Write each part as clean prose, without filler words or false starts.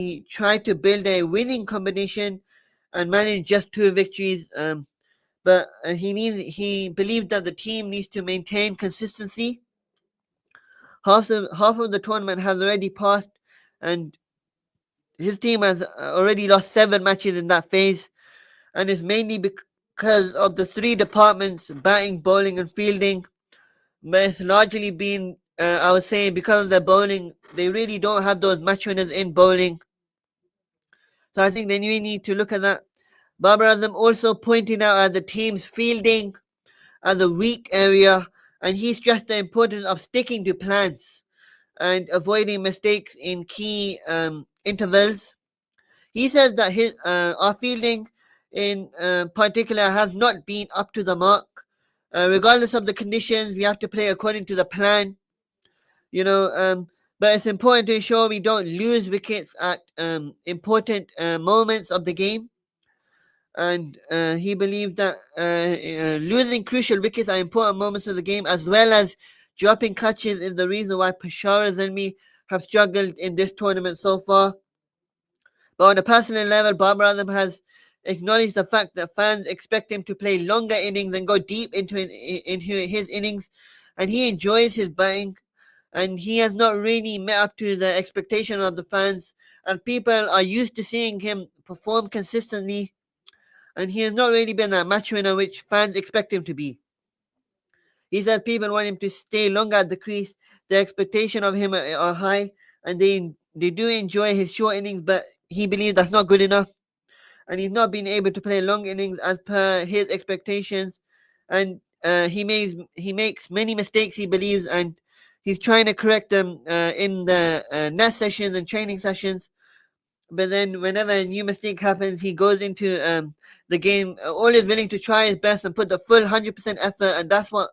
he tried to build a winning combination and managed just 2 victories. But he believed that the team needs to maintain consistency. Half of the tournament has already passed, and his team has already lost 7 matches in that phase, and it's mainly because of the 3 departments: batting, bowling, and fielding. But it's largely been, I would say, because of their bowling. They really don't have those match winners in bowling. So I think they really need to look at that. Babar Azam also pointed out at the team's fielding as a weak area, and he stressed the importance of sticking to plans and avoiding mistakes in key intervals. He says that our fielding in particular has not been up to the mark. Regardless of the conditions, we have to play according to the plan. You know, but it's important to ensure we don't lose wickets at important moments of the game. And he believed that losing crucial wickets at important moments of the game, as well as dropping catches, is the reason why Peshawar Zalmi have struggled in this tournament so far. But on a personal level, Babar Azam has acknowledged the fact that fans expect him to play longer innings and go deep into his innings, and he enjoys his batting, and he has not really met up to the expectation of the fans, and people are used to seeing him perform consistently, and he has not really been that match winner which fans expect him to be. He says people want him to stay longer at the crease. The expectation of him are high, and they do enjoy his short innings, but he believes that's not good enough, and he's not been able to play long innings as per his expectations, and he makes many mistakes, he believes, and he's trying to correct them in the net sessions and training sessions. But then whenever a new mistake happens, he goes into the game always willing to try his best and put the full 100% effort, and that's what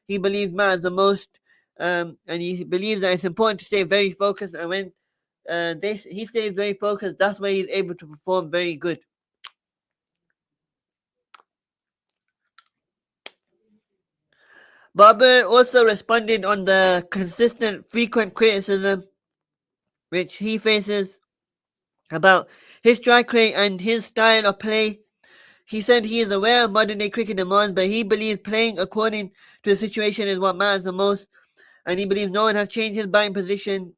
he believes matters the most. And he believes that it's important to stay very focused, and when he stays very focused, that's where he's able to perform very good. Barber also responded on the consistent, frequent criticism which he faces about his strike rate and his style of play. He said he is aware of modern day cricket demands, but he believes playing according to the situation is what matters the most, and he believes no one has changed his batting position.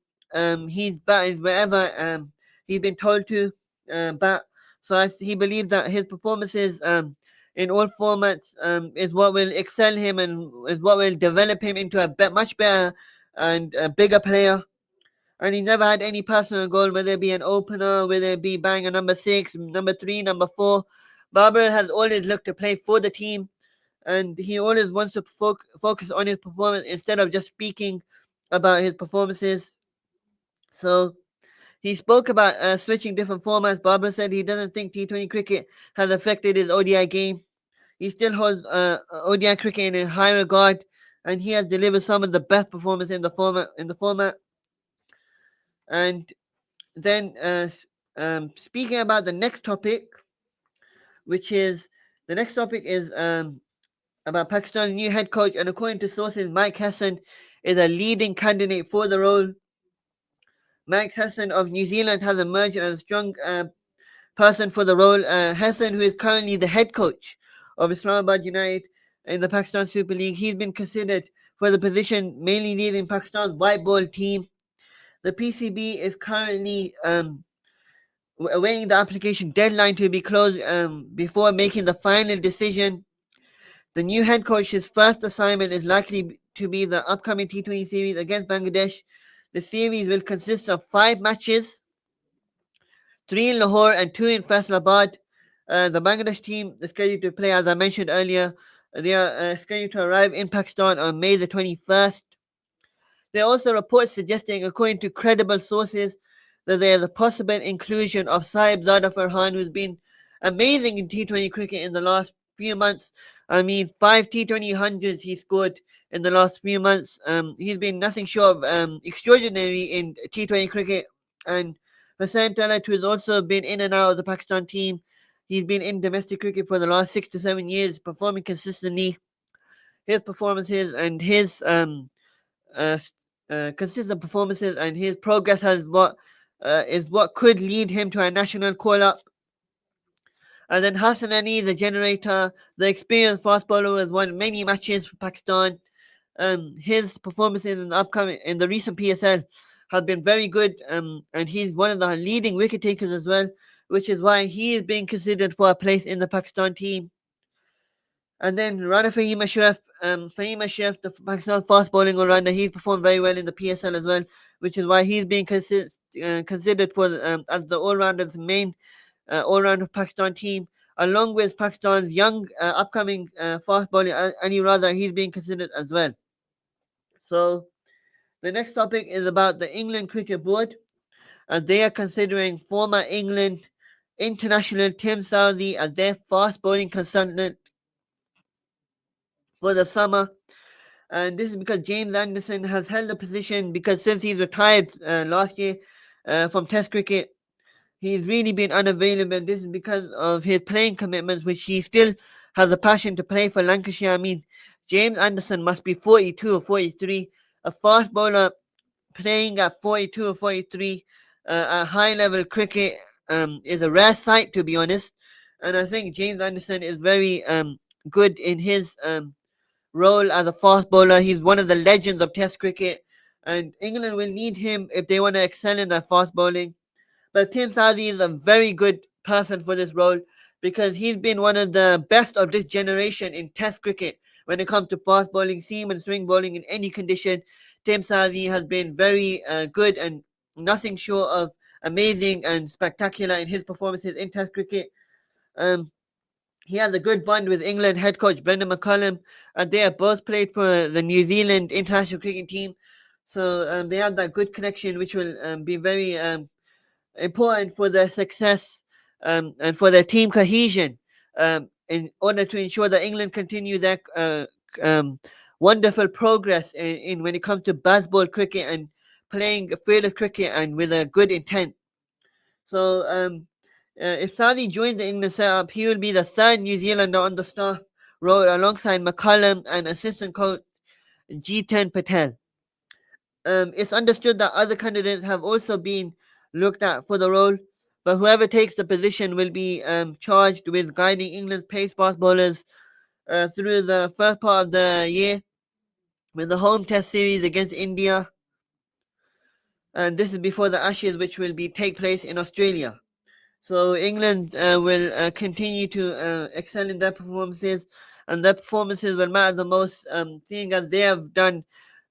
He's batting wherever he's been told to bat. So he believes that his performances in all formats is what will excel him and is what will develop him into a much better and a bigger player. And he never had any personal goal, whether it be an opener, whether it be bang a number 6, number 3, number 4. Barber has always looked to play for the team, and he always wants to focus on his performance instead of just speaking about his performances. So he spoke about switching different formats. Barber said he doesn't think T20 cricket has affected his ODI game. He still holds ODI cricket in high regard, and he has delivered some of the best performances in the format. And then, speaking about the next topic, which is the next topic is about Pakistan's new head coach, and according to sources, Mike Hassan is a leading candidate for the role. Mike Hassan of New Zealand has emerged as a strong person for the role. Hassan, who is currently the head coach of Islamabad United in the Pakistan Super League, he's been considered for the position, mainly leading Pakistan's white ball team. The PCB is currently awaiting the application deadline to be closed before making the final decision. The new head coach's first assignment is likely to be the upcoming T20 series against Bangladesh. The series will consist of 5 matches, 3 in Lahore and 2 in Faisalabad. The Bangladesh team is scheduled to play, as I mentioned earlier. They are scheduled to arrive in Pakistan on May the 21st. There are also reports suggesting, according to credible sources, that there is a possible inclusion of Saib Zada Farhan, who's been amazing in T20 cricket in the last few months. I mean, 5 T20 hundreds he scored in the last few months. He's been nothing short of extraordinary in T20 cricket. And Hussain Talat, who has also been in and out of the Pakistan team, he's been in domestic cricket for the last 6 to 7 years, performing consistently. His performances and his uh, consistent performances and his progress has what is what could lead him to a national call-up. And then Hassan Ali, the generator, the experienced fast bowler, who has won many matches for Pakistan. His performances in the recent PSL have been very good, and he's one of the leading wicket takers as well, which is why he is being considered for a place in the Pakistan team. And then Rana Fahim Ashraf, the Pakistan fast bowling all-rounder, he's performed very well in the PSL as well, which is why he's being considered for as the all-rounder's main all-rounder Pakistan team, along with Pakistan's young upcoming fast bowler Ali Raza. He's being considered as well. So the next topic is about the England Cricket Board, as they are considering former England international Tim Southee as their fast bowling consultant for the summer. And this is because James Anderson has held the position because since he's retired last year from Test cricket, he's really been unavailable. This is because of his playing commitments, which he still has a passion to play for Lancashire. I mean, James Anderson must be 42 or 43. A fast bowler playing at 42 or 43 at high level cricket is a rare sight, to be honest. And I think James Anderson is very good in his role as a fast bowler. He's one of the legends of Test cricket, and England will need him if they want to excel in their fast bowling. But Tim Southee is a very good person for this role because he's been one of the best of this generation in Test cricket when it comes to fast bowling, seam and swing bowling in any condition. Tim Southee has been very good and nothing short of amazing and spectacular in his performances in Test cricket. Um, he has a good bond with England head coach Brendan McCullum, and they have both played for the New Zealand international cricket team. So they have that good connection, which will be very important for their success and for their team cohesion in order to ensure that England continue their um, wonderful progress in when it comes to baseball cricket and playing fearless cricket and with a good intent. So if Sadi joins the England setup, he will be the third New Zealander on the staff role alongside McCullum and assistant coach Jitan Patel. It's understood that other candidates have also been looked at for the role, but whoever takes the position will be charged with guiding England's pace fast bowlers through the first part of the year with the home test series against India, and this is before the Ashes, which will be take place in Australia. So England will continue to excel in their performances, and their performances will matter the most, seeing as they have done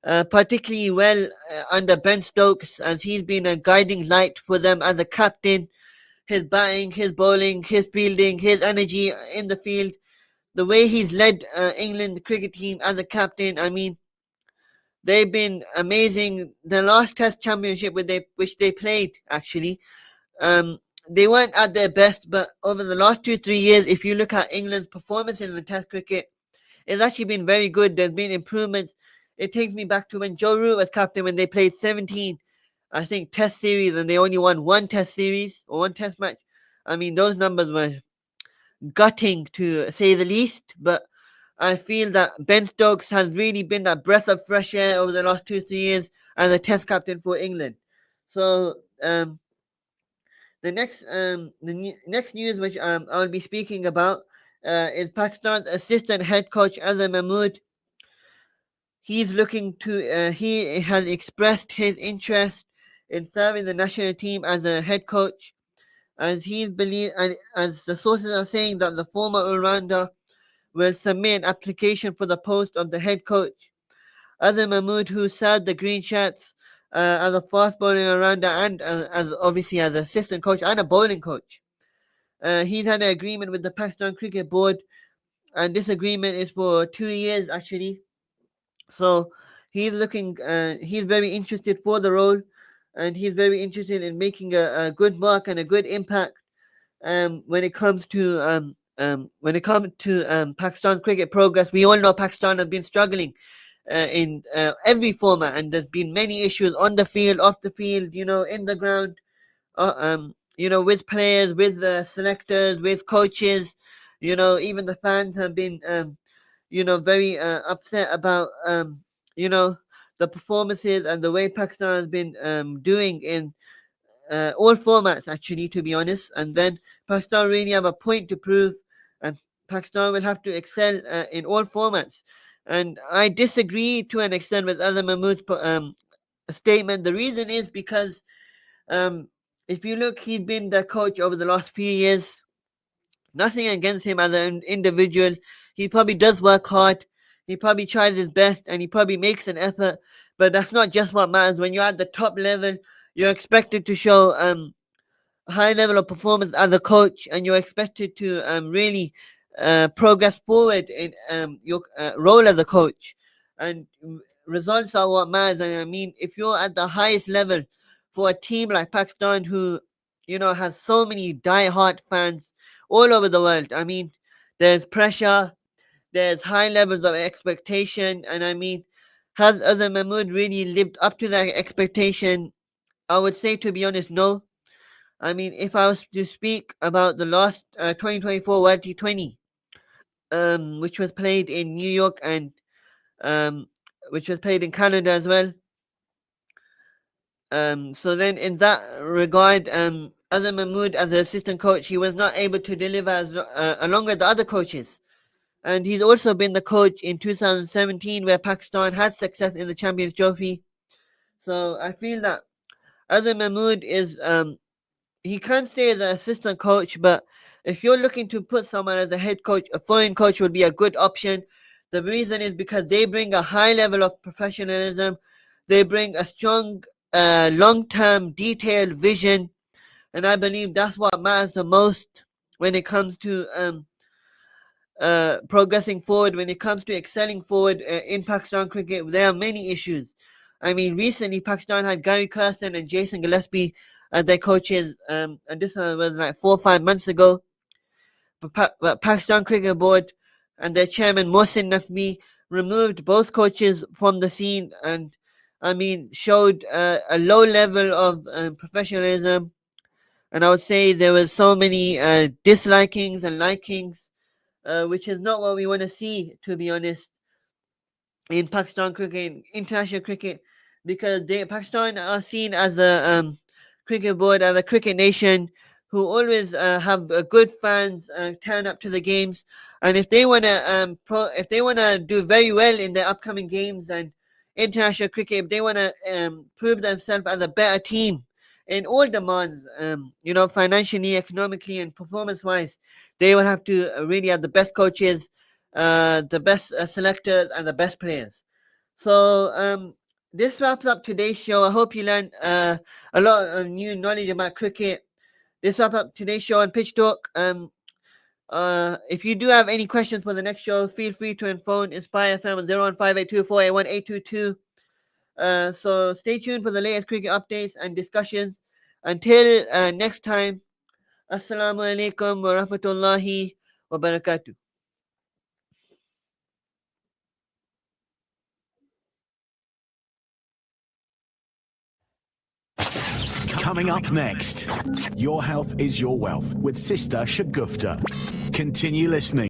particularly well under Ben Stokes, as he's been a guiding light for them as a captain. His batting, his bowling, his fielding, his energy in the field, the way he's led England cricket team as a captain. I mean, they've been amazing. The last Test championship which they played actually. Um, they weren't at their best, but over the last 2-3 years, if you look at England's performance in the Test cricket, it's actually been very good. There's been improvements. It takes me back to when Joe Root was captain when they played 17, I think, Test series and they only won one Test series or one Test match. I mean, those numbers were gutting to say the least, but I feel that Ben Stokes has really been that breath of fresh air over the last 2-3 years as a Test captain for England. So, next news which I'll be speaking about is Pakistan's assistant head coach Azam Mahmood. He has expressed his interest in serving the national team as a head coach, as as the sources are saying that the former all-rounder will submit an application for the post of the head coach. Azam Mahmood, who served the Green Shirts as a fast bowling all-rounder and as obviously as assistant coach and a bowling coach. He's had an agreement with the Pakistan Cricket Board, and this agreement is for 2 years actually. So he's very interested for the role, and he's very interested in making a good mark and a good impact when it comes to Pakistan's cricket progress. We all know Pakistan has been struggling in every format, and there's been many issues on the field, off the field, in the ground, with players, with the selectors, with coaches. Even the fans have been, very upset about, you know, the performances and the way Pakistan has been doing all formats actually, to be honest. And then Pakistan really have a point to prove, and Pakistan will have to excel in all formats. And I disagree to an extent with Azam Mahmood's statement. The reason is because um, if you look, he's been the coach over the last few years. Nothing against him as an individual. He probably does work hard. He probably tries his best and he probably makes an effort. But that's not just what matters. When you're at the top level, you're expected to show high level of performance as a coach, and you're expected to really progress forward in your role as a coach. And results are what matters. And I mean, if you're at the highest level for a team like Pakistan, who has so many die-hard fans all over the world, I mean, there's pressure, there's high levels of expectation, and I mean, has Azam Mahmood really lived up to that expectation? I would say, to be honest, no. I mean, if I was to speak about the last 2024 World T20, which was played in New York and um, which was played in Canada as well. So then, in that regard, Azam Mahmood, as an assistant coach, he was not able to deliver along with the other coaches. And he's also been the coach in 2017, where Pakistan had success in the Champions Trophy. So I feel that Azam Mahmood is he can stay as an assistant coach, but if you're looking to put someone as a head coach, a foreign coach would be a good option. The reason is because they bring a high level of professionalism, they bring a strong, long term, detailed vision, and I believe that's what matters the most when it comes to progressing forward, when it comes to excelling forward in Pakistan cricket. There are many issues. I mean, recently Pakistan had Gary Kirsten and Jason Gillespie as their coaches, and this was like 4 or 5 months ago. But Pakistan Cricket Board and their chairman Mohsin Naqvi removed both coaches from the scene, and I mean showed a low level of professionalism. And I would say there was so many dislikings and likings, which is not what we want to see, to be honest, in Pakistan cricket, in international cricket, because Pakistan are seen as a cricket board, as a cricket nation who always have good fans turn up to the games, and if they wanna if they wanna do very well in their upcoming games and international cricket, if they wanna prove themselves as a better team in all demands, financially, economically, and performance-wise, they will have to really have the best coaches, the best selectors, and the best players. So this wraps up today's show. I hope you learned a lot of new knowledge about cricket. This wraps up today's show on Pitch Talk. If you do have any questions for the next show, feel free to phone Inspire FM on 01582481822. So stay tuned for the latest cricket updates and discussions. Until next time, Assalamu alaikum wa rahmatullahi wa barakatuh. Coming up next, Your Health is Your Wealth with Sister Shagufta. Continue listening.